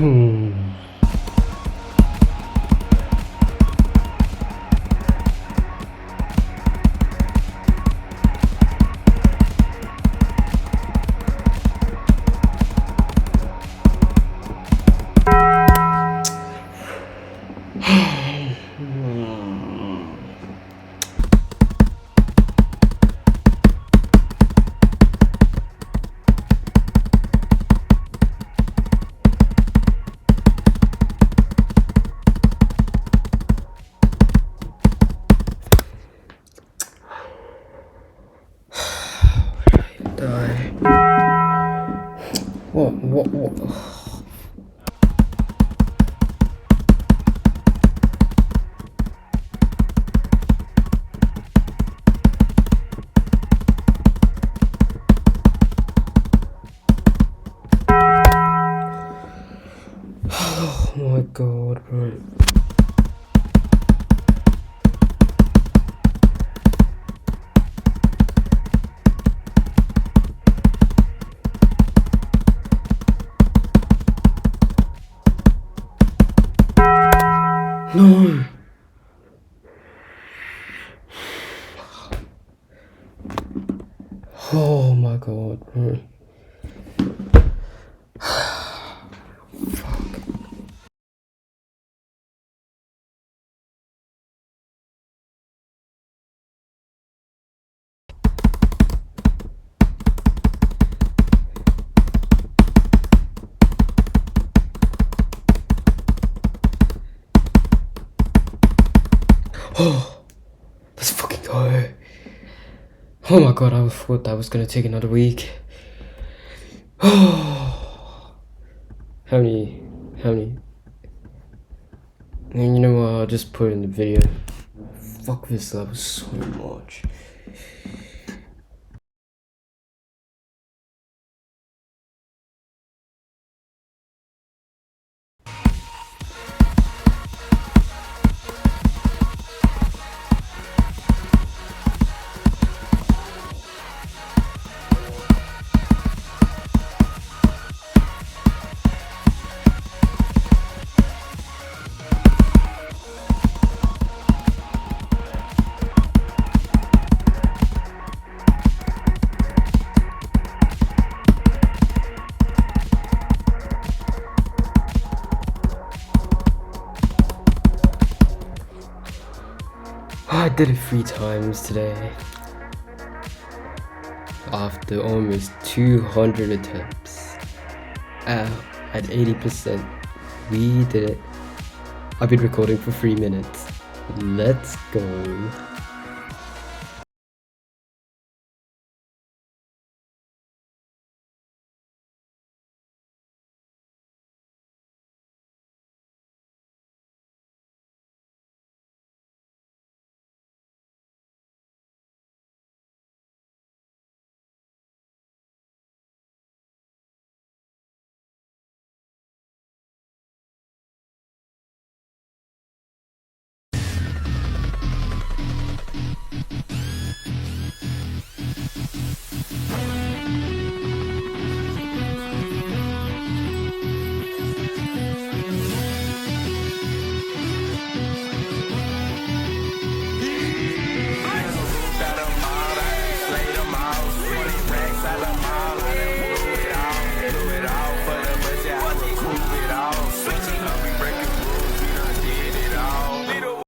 What? Oh my god, bro. No! Oh my god, bro. Fuck. Oh, let's fucking go. Oh my god, I thought that was gonna take another week. Oh, how many? And you know what, I'll just put it in the video. Fuck this level so much. I did it 3 times today. After almost 200 attempts. At 80%. We did it. I've been recording for 3 minutes. Let's go.